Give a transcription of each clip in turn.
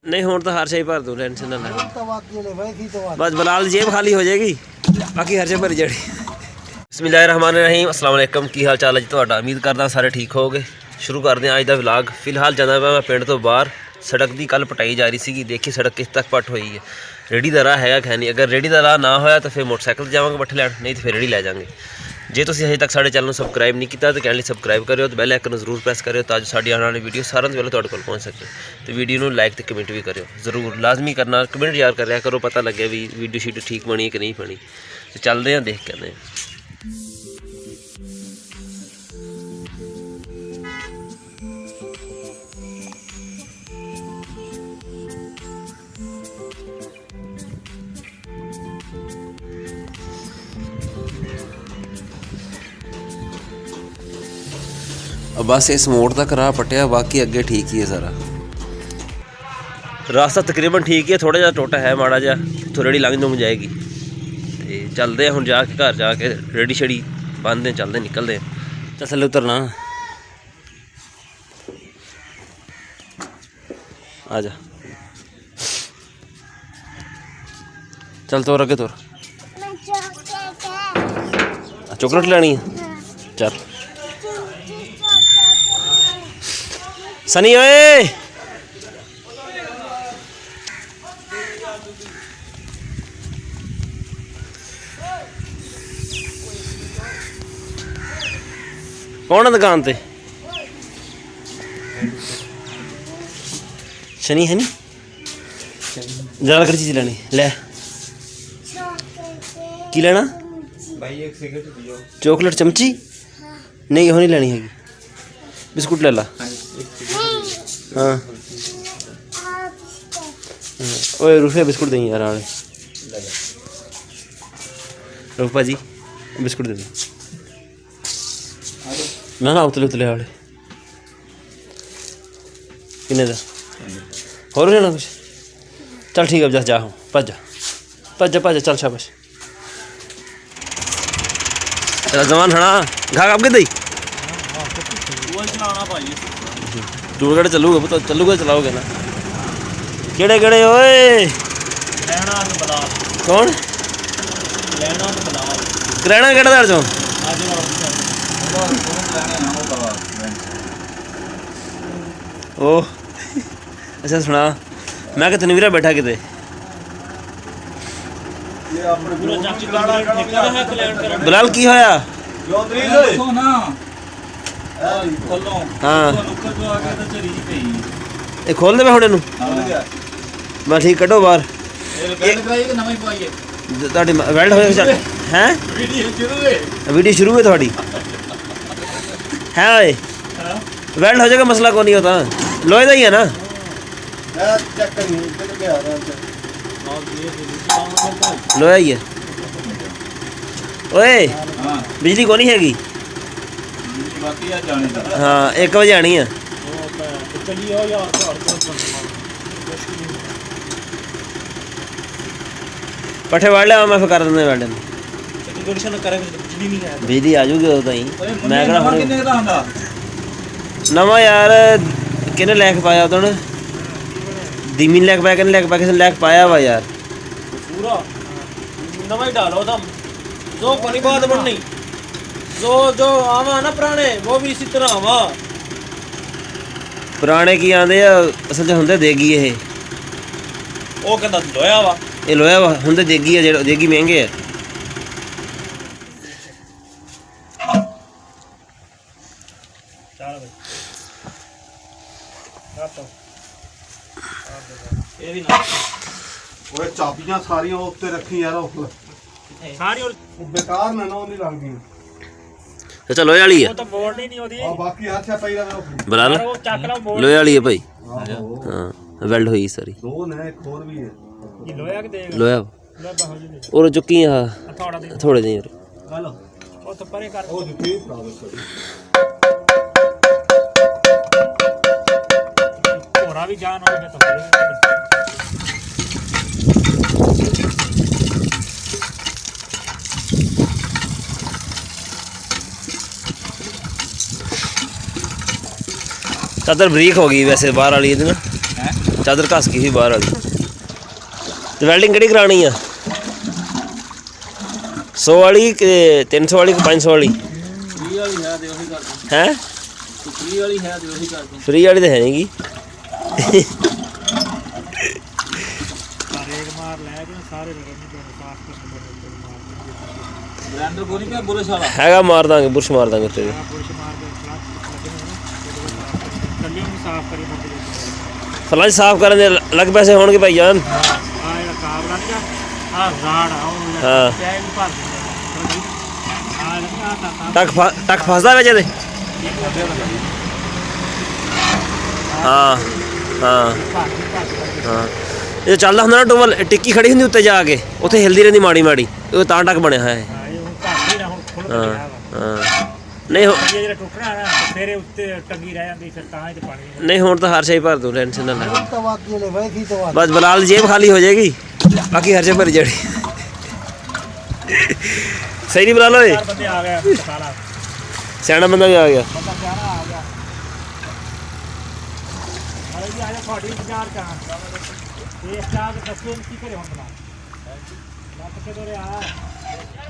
नहीं हुण तो हर शे भर दूँ, टेंशन ना ले। बस बिलाल जेब खाली हो जाएगी, बाकी हर शे भरी जानी। बिस्मिल्लाहिर्रहमानिर्रहीम, अस्सलाम वालेकुम। की हाल चाल है जी तुहाडा? उम्मीद करदा सारे ठीक होगे। शुरू करते हैं अज का व्लॉग। फिलहाल जाना मैं पिंड तो बाहर। सड़क की कल पटाई जा रही सी, देखिए सड़क किस तक पट हुई है। रेहड़ी का राह है खै नहीं, अगर रेहड़ी का राह ना होया तो फिर मोटरसाइकिल से जावांगे बट्ठे लैन, नहीं तो फिर रेहड़ी लै जाएंगे। जे तुसीं अजे तक साडे चैनल को सबसक्राइब नहीं किया तो कहने सबसक्राइब करो, तो बैल आइकन जरूर प्रेस करो ताकि साडी आने वाली वीडियो सारे पहले तुहाडे कोल पहुँच सके। तो वीडियो को लाइक तो कमेंट भी करो जरूर, लाजमी करना। कमेंट यार कर करो, पता लगे भी वीडियो शीडियो ठीक बनी कि नहीं बनी। तो चलते हैं, देख के आने। बस इस मोड़ तक राह पटिया, बाकी अगे ठीक ही है सारा रास्ता तकरीबन ठीक ही है। थोड़ा जहा टोटा है माड़ा जहा, तो रेहड़ी लंघ लुंघ जाएगी। तो चलते हैं हुण जाके घर जाके रेहड़ी शेड़ी बंद चलते निकलते हैं। चल थल्ले उतरना, आ जा, चल तोर अगे तोर। चॉकलेट लेनी है, चल सनी ओए। कौन है दुकान ते? शनी है नी? जरा लकड़ी चीज लेनी ले। की लेना भाई? एक सिगरेट दियो। चॉकलेट चमची? नहीं वो नहीं लेनी हैगी। बिस्कुट ले ला। हाँ ओए रुपये बिस्कुट दें यार आने। रूपा जी बिस्कुट दे दो ना उतले उतले वाले किन्ने दा होर लेना कुछ? चल ठीक है, जा जा भज जा भज जा भज जा, चल शाबाश। जमान हना घा कब के दई दूर कड़े चलूगा, पता चलूगा चलाओगे ना। केड़े केड़े ओए? कौन करैना केड़ा दर चो? ओह अच्छा सुना, मैं कितने वीरा बैठा किते बिलाल की होया? हाँ ये खोल दे मैं हुणे नूं, मैं ठीक कड्डो बाहर। ਤੁਹਾਡੀ ਵੈਲਡ ਹੋਇਆ ਚੱਲ ਹੈ? वीडियो शुरू है थोड़ी है ओए? वेल्ड हो जाएगा, मसला को नहीं होता। लोहे का ही है ना? लोहा ही है ओए। बिजली को नहीं हैगी? हाँ 1 बजे आनी है। पट्ठे वाड़ लिया मैं, फिर कर देंगे वाड़े में। बिजली आ जूगी उदों ही। मैं नवा यार किने लैक पाया उदण? दीमी लैक पाया, किने लैक पाया? किसी ने लैक पाया वा यार पूरा नवा ही डालो दम। जो कोनी बात बननी, जो जो आवा ना पुराने वो भी इसी तरह आवा। पुराने की आंदे असल च हुंदे देगी। ये ओ कहंदा लोया वा, ये लोया वा हुंदे देगी है। जेड़ा देगी महंगे है। चाबियां सारियां उत्ते रखी यार, सारी बेकार ना नहीं लगदी। अच्छा लोहे वाली है, वो तो बोर्ड ही नहीं होती। और बाकी अच्छा पई रहा बना ला। लोहे वाली है भाई। हाँ वेल्ड हुई सारी। दो ने एक और भी है। ये लोया के देगा? लोया और चुकी है थोड़े जी हेलो ओ तो परे कर। ओ जुती पूरा भी जान हो गया तो चादर बरीक हो गई वैसे बाहर वाली ना, ਚਾਦਰ ਘਸ ਗਈ ਸੀ ਬਾਹਰ ਵਾਲੀ। ਤੇ ਵੈਲਡਿੰਗ ਕਿਹੜੀ ਕਰਾਣੀ ਆ? 100 ਵਾਲੀ ਕਿ 300 ਵਾਲੀ ਕਿ 500 ਵਾਲੀ? ਫ੍ਰੀ ਵਾਲੀ ਹੈ ਤੇ ਉਹੀ ਕਰ ਦੇ। ਹੈ ਫ੍ਰੀ ਵਾਲੀ ਹੈ ਤੇ ਉਹੀ ਕਰ ਦੇ। ਫ੍ਰੀ ਵਾਲੀ ਤਾਂ ਹੈ ਨਹੀਂਗੀ। ਮਾਰ ਲੈ ਕੇ ਸਾਰੇ ਰਗੜ ਨੂੰ ਸਾਫ਼ ਕਰਨ ਬ੍ਰਾਂਡਰ ਕੋਈ ਨਹੀਂ ਪਿਆ ਬੁਰਸ਼ ਵਾਲਾ ਹੈਗਾ, ਮਾਰ ਦਾਂਗੇ ਬੁਰਸ਼ ਮਾਰ ਦਾਂਗੇ ਉੱਤੇ। ਬੁਰਸ਼ ਮਾਰ ਕੇ ਕੱਲੀ ਨੂੰ ਸਾਫ਼ ਕਰੀ ਮੁੱਕ ਦੇ। ਫਲਾਜ ਸਾਫ਼ ਕਰਨ ਦੇ ਅਲੱਗ ਪੈਸੇ ਹੋਣਗੇ ਭਾਈ ਜਾਨ। ਆ ਜਿਹੜਾ ਕਾਬ ਲੱਗ ਗਿਆ ਆ ਰਾੜ ਆ ਉਹ ਹਾਂ ਪੈਨ ਭਰ ਦਿੰਦੇ ਆ ਲੱਗਾ ਟੱਕ ਫਸਦਾ ਵਿੱਚ ਇਹਦੇ। ਹਾਂ ਹਾਂ ਹਾਂ ਇਹ ਚੱਲਦਾ ਹੁੰਦਾ ਨਾ ਟੂਵਲ, ਟਿੱਕੀ ਖੜੀ ਹੁੰਦੀ ਉੱਤੇ ਜਾ ਕੇ, ਉੱਥੇ ਹਿਲਦੀ ਰਹਿੰਦੀ ਮਾੜੀ ਮਾੜੀ, ਉਹ ਤਾਂ ਟੱਕ ਬਣਿਆ ਹੋਇਆ ਹੈ। ਹਾਂ ਹਾਂ ਨਹੀਂ ਜਿਹੜਾ ਟੁਕੜਾ ਨਾ ਫੇਰੇ ਉੱਤੇ ਟੰਗੀ ਰਹਿ ਜਾਂਦੀ, ਫਿਰ ਤਾਂ ਹੀ ਤੇ ਪਾਣੀ ਨਹੀਂ ਹੁਣ ਤਾਂ ਹਰ ਸ਼ੇ ਭਰ ਦੂੰ, ਟੈਨਸ਼ਨ ਨਾ ਲੈ। ਤਵਾਦੀ ਲੈ ਵੈਸੀ ਤਵਾਦੀ ਬਸ ਬਲਾਲ ਜੇਬ ਖਾਲੀ ਹੋ ਜਾਏਗੀ, ਬਾਕੀ ਹਰ ਸ਼ੇ ਭਰੀ ਜਾਣੀ। ਸਹੀ ਨਹੀਂ ਬਲਾਲ ਓਏ? ਬੰਦੇ ਆ ਗਏ ਸਾਲਾ ਸਿਆਣਾ ਬੰਦਾ ਵੀ ਆ ਗਿਆ। ਬੰਦਾ ਪਿਆਰਾ ਆ ਗਿਆ। ਅਰੇ ਜੀ ਆਜਾ ਤੁਹਾਡੀ ਇੰਤਜ਼ਾਰ ਕਰਾਂ ਇਹ ਚਾਹ ਦੇ ਦੱਸੋ ਕੀ ਕਰੇ ਹੁਣ ਬਣਾ ਲੱਗ ਕੇ ਦੋਰੇ ਆ।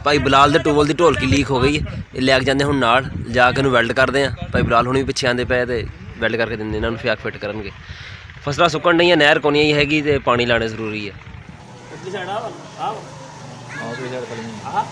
ਭਾਈ ਬਲਾਲ ਦੇ ਟੂਵਲ ਦੀ ਢੋਲਕੀ ਲੀਕ ਹੋ ਗਈ ਹੈ, ਇਹ ਲੈ ਕੇ ਜਾਂਦੇ ਹੁਣ ਨਾਲ ਜਾ ਕੇ ਇਹਨੂੰ ਵੈਲਡ ਕਰਦੇ ਆ। ਭਾਈ ਬਲਾਲ ਹੁਣੀ ਵੀ ਪਿੱਛੇ ਆਂਦੇ ਪਏ ਤੇ ਵੈਲਡ ਕਰਕੇ ਦਿੰਦੇ, ਇਹਨਾਂ ਨੂੰ ਫਿਆਕ ਫਿੱਟ ਕਰਨਗੇ। ਫਸਲਾਂ ਸੁੱਕਣ ਨਹੀਂ, ਨਹਿਰ ਕੋਣੀ ਹੀ ਹੈਗੀ ਤੇ ਪਾਣੀ ਲਾਣੇ ਜ਼ਰੂਰੀ ਹੈ। ਪਿਛਲੀ ਸਾਈਡ ਆ ਆ ਪਿਛਲੀ ਸਾਈਡ ਖੜੀ ਆ ਹਾਂ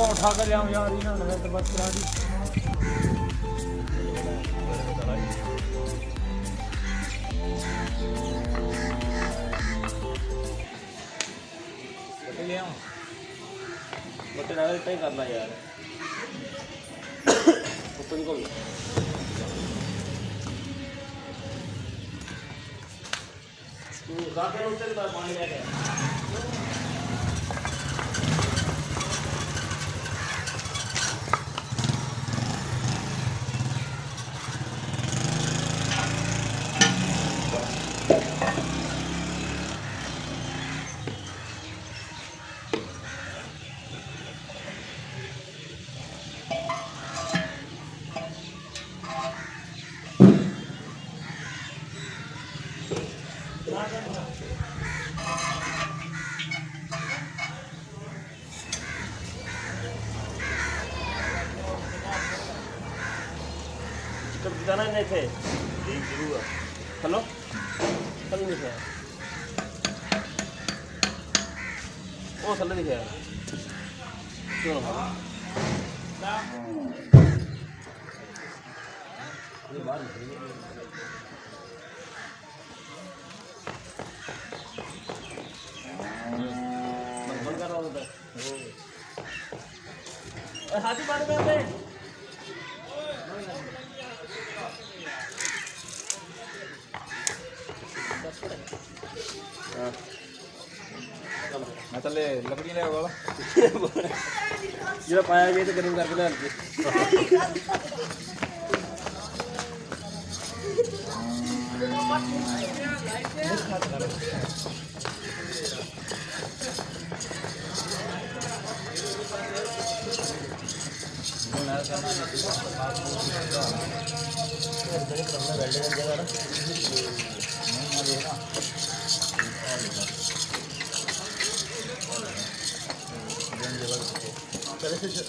उठा कर ले यार ना लगा तो बस करा दी ले आओ बटे लगा इतना ही करना यार ऊपर को तू रात में उठते के बाद पानी लेके कब जाना नहीं थे ठीक जरूर हेलो कल नहीं थे ओ कल नहीं थे क्यों ये बाहर बंद कर रहा हूँ हाथी पानी में आते मैं तो ले लकड़ी ले वाला जो पाया गया तो गर्म करके ले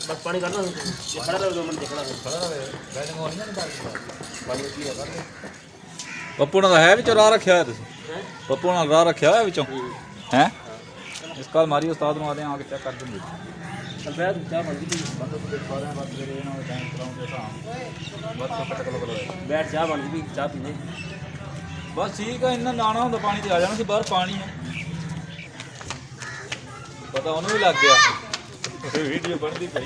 बस पानी करना खड़ा रहो 2 मिनट देखना खड़ा रहे बैटिंग होनी ना पानी की है कर पप्पू ने है विच राह रखया है तुसी पप्पू ने राह रखया है विचों हैं ਇਸ ਕਾਲ ਮਾਰੀ ਉਸਤਾਦ ਨੂੰ ਆਦੇ ਆ ਕੇ ਚੈੱਕ ਕਰ ਦਿੰਦੇ ਅਲਬੈਦ ਚਾਹ ਬਣ ਗਈ ਬੰਦੇ ਤੋਂ ਦੇਖ ਪਾ ਰਹੇ ਆ ਬਸ ਜਿਹੜੇ ਇਹਨਾਂ ਦੇ ਟਾਈਮ ਕਰਾਉਂਦੇ ਸਾਂ ਬਸ ਕੱਟ ਕਲੋ ਬੈਠ ਚਾਹ ਬਣ ਗਈ ਚਾਹ ਪੀਨੇ ਬਸ ਠੀਕ ਆ ਇੰਨਾ ਨਾਣਾ ਹੁੰਦਾ ਪਾਣੀ ਤੇ ਆ ਜਾਣਾ ਸੀ ਬਾਹਰ ਪਾਣੀ ਆ ਪਤਾ ਉਹਨੂੰ ਵੀ ਲੱਗ ਗਿਆ ਵੀਡੀਓ ਬਣਦੀ ਪਈ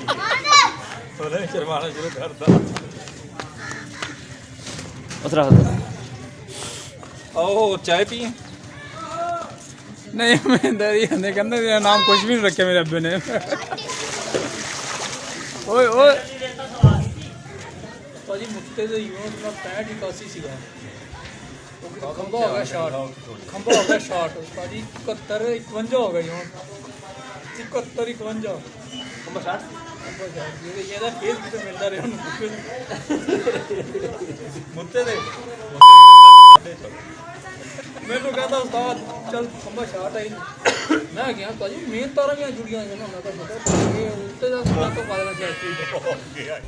ਉਹਨੇ ਸ਼ਰਮਾਣਾ ਸ਼ੁਰੂ ਕਰਤਾ ਉਤਰਾ आओ चाय पिए नहीं मैं दरी ने कहना तेरा नाम कुछ भी नहीं रखे मेरे अब्बे ने ओए ओए पाजी मुक्ते से यूं अपना 65 81 सीगा खंबा हो गया शॉट पाजी 71 51 हो गया यूं 71 51 खंबा शॉट ये दा फेस भी तो मिलता रहे मुत्ते दे ਮੈਨੂੰ ਕਹਿੰਦਾ ਉਸਤਾਦ ਚੱਲ ਖੰਭਾ ਸ਼ਾਟ ਆਈ ਮੈਂ ਕਿਹਾ ਭਾਜੀ ਮੇਨ ਤਾਰਾਂ ਵੀ ਜੁੜੀਆਂ ਹੋਈਆਂ ਮੈਂ ਤਾਂ ਪਤਾ ਇਹ ਉੱਤੇ ਦਾ ਸੁਣਾ ਤੋਂ ਪਾ ਦੇਣਾ ਚਾਹੀਦਾ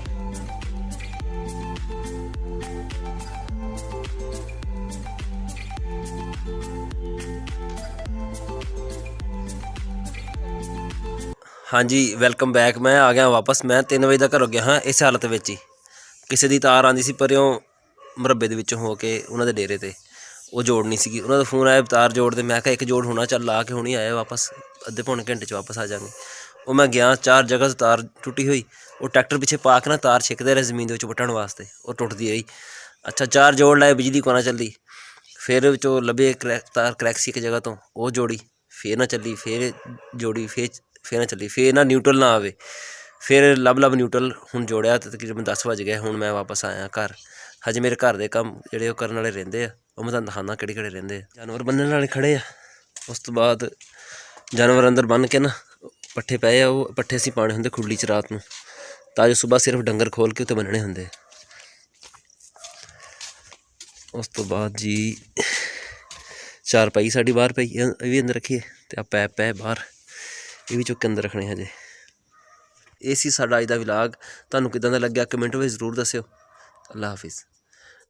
ਹਾਂਜੀ ਵੈਲਕਮ ਬੈਕ। ਮੈਂ ਆ ਗਿਆ ਵਾਪਸ। ਮੈਂ 3 ਵਜੇ ਦਾ ਘਰੋਂ ਗਿਆ ਹਾਂ ਇਸ ਹਾਲਤ ਵਿੱਚ ਹੀ। ਕਿਸੇ ਦੀ ਤਾਰ ਆਉਂਦੀ ਸੀ ਪਰਿਓਂ ਮੁਰੱਬੇ ਦੇ ਵਿੱਚੋਂ ਹੋ ਕੇ ਉਹਨਾਂ ਦੇ ਡੇਰੇ 'ਤੇ, ਉਹ ਜੋੜਨੀ ਸੀਗੀ। ਉਹਨਾਂ ਦਾ ਫੋਨ ਆਇਆ ਤਾਰ ਜੋੜਦੇ। ਮੈਂ ਕਿਹਾ ਇੱਕ ਜੋੜ ਹੋਣਾ, ਚੱਲ ਲਾ ਕੇ ਹੁਣੀ ਆਇਆ ਵਾਪਸ, ਅੱਧੇ ਪੌਣੇ ਘੰਟੇ 'ਚ ਵਾਪਸ ਆ ਜਾਵਾਂਗੇ। ਉਹ ਮੈਂ ਗਿਆ 4 ਜਗ੍ਹਾ ਤੋਂ ਤਾਰ ਟੁੱਟੀ ਹੋਈ। ਉਹ ਟਰੈਕਟਰ ਪਿੱਛੇ ਪਾ ਕੇ ਨਾ ਤਾਰ ਛਿੱਕਦੇ ਰਹੇ ਜ਼ਮੀਨ ਦੇ ਵਿੱਚ ਵੱਟਣ ਵਾਸਤੇ, ਉਹ ਟੁੱਟਦੀ ਰਹੀ। ਅੱਛਾ 4 ਜੋੜ ਲਾਏ, ਬਿਜਲੀ ਕੋ ਨਾ ਚੱਲੀ। ਫਿਰ ਵਿੱਚੋਂ ਲੱਭੇ ਤਾਰ ਕਰੈਕ ਸੀ ਇੱਕ ਜਗ੍ਹਾ ਤੋਂ, ਉਹ ਜੋੜੀ, ਫਿਰ ਨਾ ਚੱਲੀ। ਫਿਰ ਜੋੜੀ, ਫਿਰ ਨਾ ਚੱਲੀ। ਫਿਰ ਨਾ ਨਿਊਟਰਲ ਨਾ ਆਵੇ। ਫਿਰ ਲੱਭ ਨਿਊਟਰਲ ਹੁਣ ਜੋੜਿਆ ਅਤੇ ਤਕਰੀਬਨ 10 ਵੱਜ ਗਏ। ਹੁਣ ਮੈਂ ਵਾਪਸ ਆਇਆ ਘਰ। ਹਜੇ ਮੇਰੇ ਘਰ ਦੇ ਕੰਮ ਜਿਹੜੇ ਉਹ ਕਰਨ ਵਾਲੇ ਰਹਿੰਦੇ ਆ, ਉਹ ਮੈਂ ਤੁਹਾਨੂੰ ਦਿਖਾਉਂਦਾ ਕਿਹੜੇ ਰਹਿੰਦੇ ਆ। ਜਾਨਵਰ ਬੰਨਣ ਵਾਲੇ ਖੜ੍ਹੇ ਆ। ਉਸ ਤੋਂ ਬਾਅਦ ਜਾਨਵਰ ਅੰਦਰ ਬੰਨ੍ਹ ਕੇ ਨਾ ਪੱਠੇ ਪਏ ਆ, ਉਹ ਪੱਠੇ ਅਸੀਂ ਪਾਉਣੇ ਹੁੰਦੇ ਖੁਰਲੀ 'ਚ ਰਾਤ ਨੂੰ, ਤਾਂ ਜੋ ਸੁਬਾਹ ਸਿਰਫ ਡੰਗਰ ਖੋਲ੍ਹ ਕੇ ਉੱਤੇ ਬੰਨਣੇ ਹੁੰਦੇ। ਉਸ ਤੋਂ ਬਾਅਦ ਜੀ ਚਾਰਪਾਈ ਸਾਡੀ ਬਾਹਰ ਪਈ, ਇਹ ਵੀ ਅੰਦਰ ਰੱਖੀਏ, ਅਤੇ ਆ ਪੈਪ ਪਏ ਬਾਹਰ, ਇਹ ਵੀ ਚੁੱਕ ਕੇ ਅੰਦਰ ਰੱਖਣੇ ਹਜੇ। ਇਹ ਸੀ ਸਾਡਾ ਅੱਜ ਦਾ ਵਲੌਗ। ਤੁਹਾਨੂੰ ਕਿੱਦਾਂ ਦਾ ਲੱਗਿਆ ਕਮੈਂਟ ਵਿੱਚ ਜ਼ਰੂਰ ਦੱਸਿਓ। ਅੱਲਾ ਹਾਫਿਜ਼।